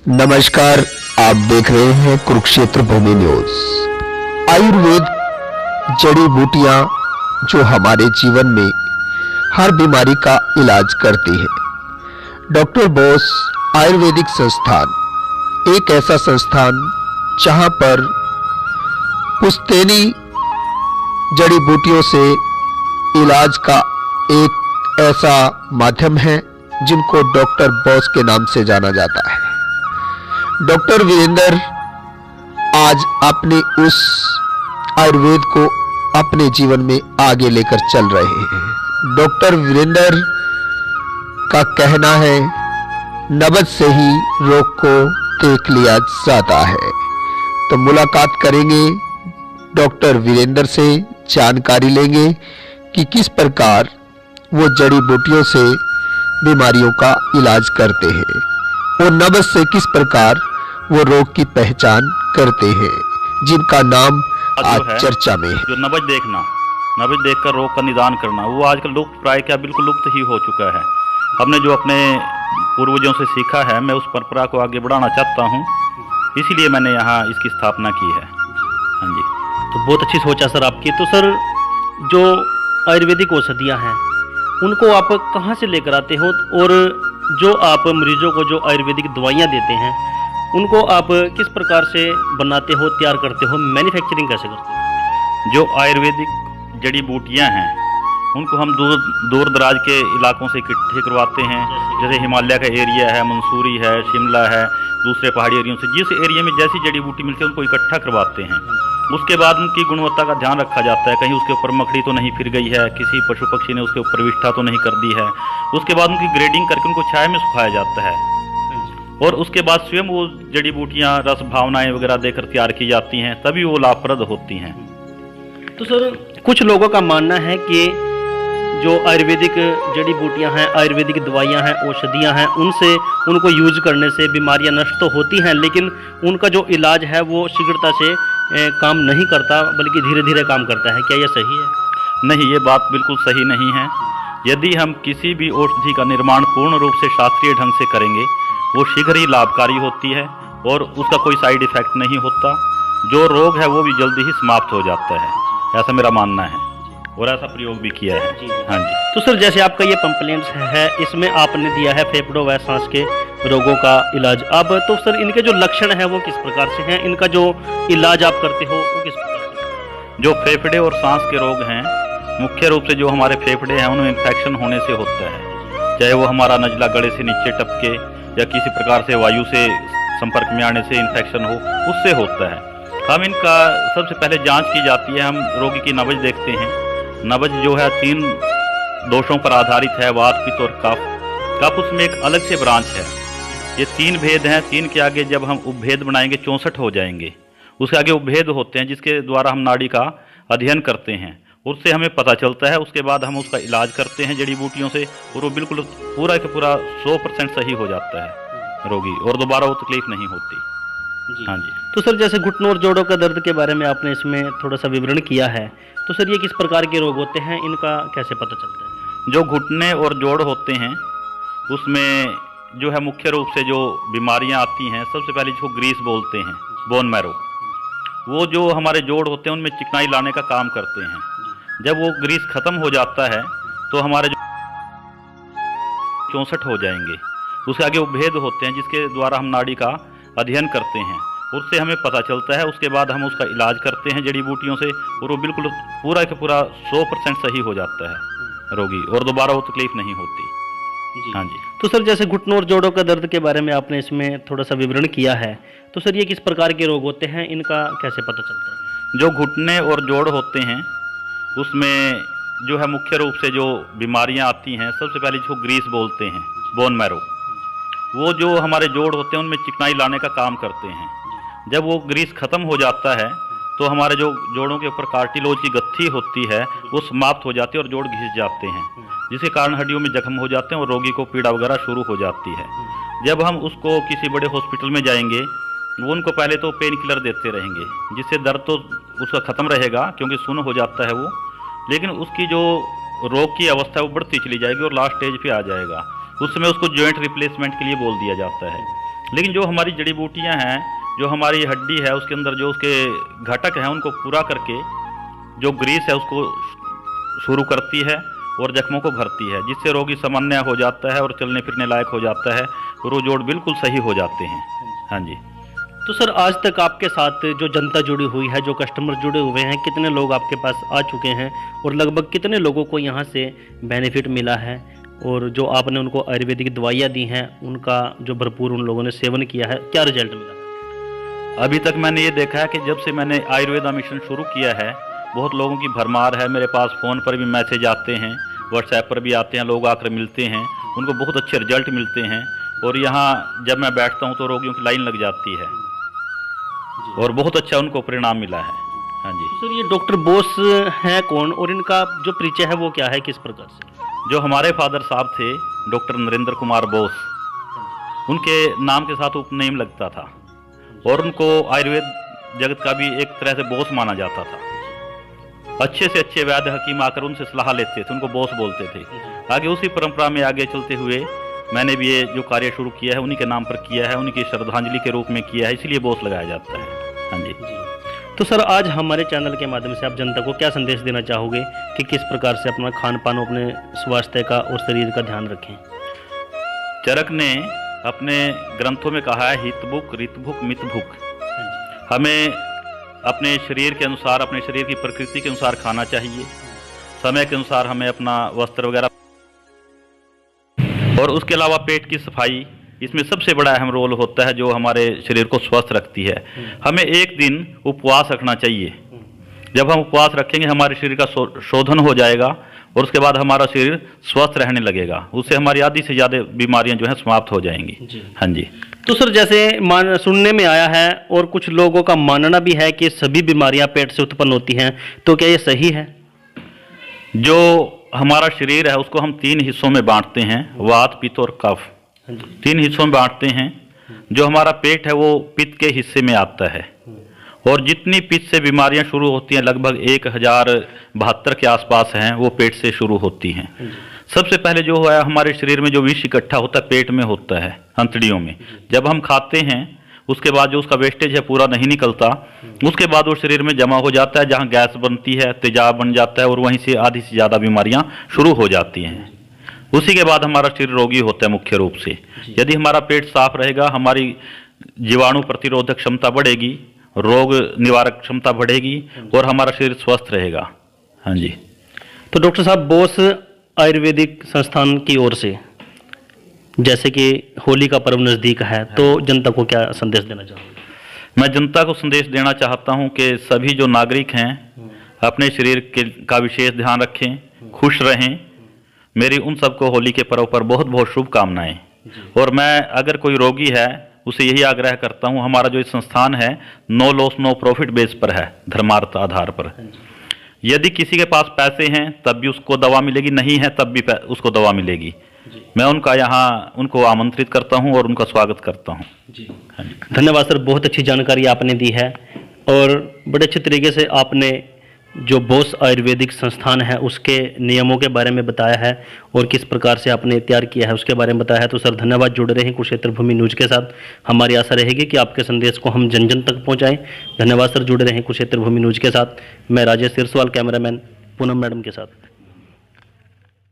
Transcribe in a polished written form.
नमस्कार, आप देख रहे हैं कुरुक्षेत्र भूमि न्यूज। आयुर्वेद जड़ी बूटियां जो हमारे जीवन में हर बीमारी का इलाज करती है। डॉक्टर बोस आयुर्वेदिक संस्थान एक ऐसा संस्थान जहां पर पुश्तैनी जड़ी बूटियों से इलाज का एक ऐसा माध्यम है जिनको डॉक्टर बोस के नाम से जाना जाता है। डॉक्टर वीरेंद्र आज अपने उस आयुर्वेद को अपने जीवन में आगे लेकर चल रहे हैं। डॉक्टर वीरेंद्र का कहना है, नबज से ही रोग को देख लिया जाता है। तो मुलाकात करेंगे डॉक्टर वीरेंद्र से, जानकारी लेंगे कि किस प्रकार वो जड़ी बूटियों से बीमारियों का इलाज करते हैं और नबज से किस प्रकार वो रोग की पहचान करते हैं, जिनका नाम आज चर्चा में है। जो नबज देखना, नबज देखकर रोग का निदान करना, वो आजकल लुप्त प्राय क्या बिल्कुल लुप्त ही हो चुका है। हमने जो अपने पूर्वजों से सीखा है, मैं उस परंपरा को आगे बढ़ाना चाहता हूँ, इसीलिए मैंने यहाँ इसकी स्थापना की है। हाँ जी, तो बहुत अच्छी सोच है सर आपकी। तो सर, जो आयुर्वेदिक औषधियाँ हैं उनको आप कहाँ से लेकर आते हो, और जो आप मरीजों को जो आयुर्वेदिक दवाइयाँ देते हैं उनको आप किस प्रकार से बनाते हो, तैयार करते हो, मैन्युफैक्चरिंग कैसे करते हो? जो आयुर्वेदिक जड़ी बूटियाँ हैं उनको हम दूर दराज के इलाकों से इकट्ठे करवाते हैं। जैसे हिमालय का एरिया है, मंसूरी है, शिमला है, दूसरे पहाड़ी एरियो से जिस एरिया में जैसी जड़ी बूटी मिलती है उनको इकट्ठा करवाते हैं। उसके बाद उनकी गुणवत्ता का ध्यान रखा जाता है, कहीं उसके ऊपर मकड़ी तो नहीं फिर गई है, किसी पशु पक्षी ने उसके ऊपर विष्ठा तो नहीं कर दी है। उसके बाद उनकी ग्रेडिंग करके उनको छाया में सुखाया जाता है और उसके बाद स्वयं वो जड़ी बूटियाँ रस भावनाएं वगैरह देकर तैयार की जाती हैं, तभी वो लाभप्रद होती हैं। तो सर, कुछ लोगों का मानना है कि जो आयुर्वेदिक जड़ी बूटियां हैं, आयुर्वेदिक दवाइयां हैं, औषधियां हैं, उनसे उनको यूज करने से बीमारियां नष्ट तो होती हैं, लेकिन उनका जो इलाज है वो शीघ्रता से काम नहीं करता, बल्कि धीरे धीरे काम करता है। क्या यह सही है? नहीं, ये बात बिल्कुल सही नहीं है। यदि हम किसी भी औषधि का निर्माण पूर्ण रूप से शास्त्रीय ढंग से करेंगे, वो शीघ्र ही लाभकारी होती है और उसका कोई साइड इफेक्ट नहीं होता। जो रोग है वो भी जल्दी ही समाप्त हो जाता है, ऐसा मेरा मानना है और ऐसा प्रयोग भी किया है। हाँ जी। तो सर, जैसे आपका ये कंप्लेंट्स है, इसमें आपने दिया है फेफड़ों व सांस के रोगों का इलाज। अब तो सर, इनके जो लक्षण हैं वो किस प्रकार से हैं, इनका जो इलाज आप करते हो वो किस प्रकार से? जो फेफड़े और सांस के रोग हैं, मुख्य रूप से जो हमारे फेफड़े हैं उनमें इन्फेक्शन होने से होता है। चाहे वो हमारा नजला गले से नीचे टपके या किसी प्रकार से वायु से संपर्क में आने से इन्फेक्शन हो, उससे होता है। हम इनका सबसे पहले जांच की जाती है, हम रोगी की नबज देखते हैं। नबज जो है 3 दोषों पर आधारित है, वात, पित्त और कफ। कफ उसमें एक अलग से ब्रांच है। ये 3 भेद हैं, 3 के आगे जब हम उपभेद बनाएंगे 64 हो जाएंगे। उसके आगे उपभेद होते हैं जिसके द्वारा हम नाड़ी का अध्ययन करते हैं, उससे हमें पता चलता है। उसके बाद हम उसका इलाज करते हैं जड़ी बूटियों से और वो बिल्कुल पूरा का पूरा 100% सही हो जाता है रोगी, और दोबारा वो तकलीफ नहीं होती। हाँ जी। तो सर, जैसे घुटनों और जोड़ों का दर्द के बारे में आपने इसमें थोड़ा सा विवरण किया है, तो सर ये किस प्रकार के रोग होते हैं, इनका कैसे पता चलता है? जो घुटने और जोड़ होते हैं उसमें जो है मुख्य रूप से जो बीमारियां आती हैं, सबसे पहले जिसको ग्रीस बोलते हैं, बोन मैरो, वो जो हमारे जोड़ होते हैं उनमें चिकनाई लाने का काम करते हैं। जब वो ग्रीस खत्म हो जाता है तो हमारे 64 हो जाएंगे। उसके आगे उपभेद होते हैं जिसके द्वारा हम नाड़ी का अध्ययन करते हैं, उससे हमें पता चलता है। उसके बाद हम उसका इलाज करते हैं जड़ी बूटियों से और वो बिल्कुल पूरा का पूरा 100% सही हो जाता है रोगी, और दोबारा वो तकलीफ नहीं होती। हाँ जी। तो सर, जैसे घुटनों और जोड़ों का दर्द के बारे में आपने इसमें थोड़ा सा विवरण किया है, तो सर ये किस प्रकार के रोग होते हैं, इनका कैसे पता चलता है? जो घुटने और जोड़ होते हैं उसमें जो है मुख्य रूप से जो बीमारियां आती हैं, सबसे पहले जिसको ग्रीस बोलते हैं, बोन मैरो, वो जो हमारे जोड़ होते हैं उनमें चिकनाई लाने का काम करते हैं। जब वो ग्रीस खत्म हो जाता है तो हमारे जो जोड़ों के ऊपर कार्टिलोज की गत्थी होती है वो समाप्त हो जाती है और जोड़ घिस जाते हैं, जिसके कारण हड्डियों में जख्म हो जाते हैं और रोगी को पीड़ा वगैरह शुरू हो जाती है। जब हम उसको किसी बड़े हॉस्पिटल में जाएंगे, वो उनको पहले तो पेन किलर देते रहेंगे, जिससे दर्द तो उसका ख़त्म रहेगा क्योंकि सुन्न हो जाता है वो, लेकिन उसकी जो रोग की अवस्था है वो बढ़ती चली जाएगी और लास्ट स्टेज पे आ जाएगा। उस समय उसको जॉइंट रिप्लेसमेंट के लिए बोल दिया जाता है। लेकिन जो हमारी जड़ी बूटियाँ हैं, जो हमारी हड्डी है उसके अंदर जो उसके घटक हैं उनको पूरा करके जो ग्रीस है उसको शुरू करती है और जख्मों को भरती है, जिससे रोगी सामान्य हो जाता है और चलने फिरने लायक हो जाता है और वो जोड़ बिल्कुल सही हो जाते हैं। हाँ जी। तो सर आज तक आपके साथ जो जनता जुड़ी हुई है, जो कस्टमर जुड़े हुए हैं, कितने लोग आपके पास आ चुके हैं और लगभग कितने लोगों को यहाँ से बेनिफिट मिला है, और जो आपने उनको आयुर्वेदिक दवाइयाँ दी हैं उनका जो भरपूर उन लोगों ने सेवन किया है, क्या रिजल्ट मिला? अभी तक मैंने ये देखा है कि जब से मैंने आयुर्वेदा मिशन शुरू किया है बहुत लोगों की भरमार है। मेरे पास फ़ोन पर भी मैसेज आते हैं, व्हाट्सएप पर भी आते हैं, लोग आकर मिलते हैं, उनको बहुत अच्छे रिजल्ट मिलते हैं और यहाँ जब मैं बैठता हूँ तो रोगियों की लाइन लग जाती है और बहुत अच्छा उनको परिणाम मिला है। हाँ जी। सर ये डॉक्टर बोस हैं कौन और इनका जो परिचय है वो क्या है, किस प्रकार से? जो हमारे फादर साहब थे डॉक्टर नरेंद्र कुमार बोस, उनके नाम के साथ उपनेम लगता था और उनको आयुर्वेद जगत का भी एक तरह से बोस माना जाता था। अच्छे से अच्छे वैद्य हकीम आकर उनसे सलाह लेते थे, उनको बोस बोलते थे। आगे उसी परंपरा में आगे चलते हुए मैंने भी ये जो कार्य शुरू किया है उन्हीं के नाम पर किया है, उन्हीं की श्रद्धांजलि के रूप में किया है, इसलिए बोस लगाया जाता है। हाँ जी। तो सर आज हमारे चैनल के माध्यम से आप जनता को क्या संदेश देना चाहोगे कि किस प्रकार से अपना खान पान, अपने स्वास्थ्य का और शरीर का ध्यान रखें? चरक ने अपने ग्रंथों में कहा है हितभुक रितभुक मितभुक। हमें अपने शरीर के अनुसार, अपने शरीर की प्रकृति के अनुसार खाना चाहिए, समय के अनुसार हमें अपना वस्त्र वगैरह, और उसके अलावा पेट की सफाई, इसमें सबसे बड़ा अहम रोल होता है जो हमारे शरीर को स्वस्थ रखती है। हमें एक दिन उपवास रखना चाहिए। जब हम उपवास रखेंगे हमारे शरीर का शोधन हो जाएगा और उसके बाद हमारा शरीर स्वस्थ रहने लगेगा, उससे हमारी आधी से ज़्यादा बीमारियां जो हैं समाप्त हो जाएंगी। हाँ जी। तो सर जैसे सुनने में आया है और कुछ लोगों का मानना भी है कि सभी बीमारियां पेट से उत्पन्न होती हैं, तो क्या ये सही है? जो हमारा शरीर है उसको हम 3 हिस्सों में बांटते हैं, वात, पित्त और कफ। 3 हिस्सों में बांटते हैं। जो हमारा पेट है वो पित्त के हिस्से में आता है और जितनी पित्त से बीमारियां शुरू होती हैं लगभग 1072 के आसपास हैं, वो पेट से शुरू होती हैं। सबसे पहले जो है हमारे शरीर में जो विष इकट्ठा होता है पेट में होता है, अंतड़ियों में। जब हम खाते हैं उसके बाद जो उसका वेस्टेज है पूरा नहीं निकलता, उसके बाद वो शरीर में जमा हो जाता है, जहाँ गैस बनती है, तेजाब बन जाता है और वहीं से आधी से ज़्यादा बीमारियां शुरू हो जाती हैं। उसी के बाद हमारा शरीर रोगी होता है मुख्य रूप से। यदि हमारा पेट साफ रहेगा हमारी जीवाणु प्रतिरोधक क्षमता बढ़ेगी, रोग निवारक क्षमता बढ़ेगी और हमारा शरीर स्वस्थ रहेगा। हाँ जी। तो डॉक्टर साहब बोस आयुर्वेदिक संस्थान की ओर से जैसे कि होली का पर्व नज़दीक है, तो जनता को क्या संदेश देना चाहोगे? मैं जनता को संदेश देना चाहता हूं कि सभी जो नागरिक हैं अपने शरीर का विशेष ध्यान रखें, खुश रहें। मेरी उन सबको होली के पर्व पर बहुत बहुत शुभकामनाएं। और मैं अगर कोई रोगी है उसे यही आग्रह करता हूं, हमारा जो संस्थान है no loss no profit base पर है, धर्मार्थ आधार पर। यदि किसी के पास पैसे हैं तब भी उसको दवा मिलेगी, नहीं है तब भी उसको दवा मिलेगी। मैं उनको आमंत्रित करता हूं और उनका स्वागत करता हूं। धन्यवाद सर, बहुत अच्छी जानकारी आपने दी है और बड़े अच्छे तरीके से आपने जो बोस आयुर्वेदिक संस्थान है उसके नियमों के बारे में बताया है और किस प्रकार से आपने तैयार किया है उसके बारे में बताया है। तो सर धन्यवाद, जुड़े रहें कुरुक्षेत्र भूमि न्यूज के साथ। हमारी आशा रहेगी कि आपके संदेश को हम जन जन तक पहुंचाएं। धन्यवाद सर, जुड़े रहें कुरुक्षेत्र भूमि न्यूज के साथ। मैं राजेश सिरसवाल, कैमरामैन पूनम मैडम के साथ।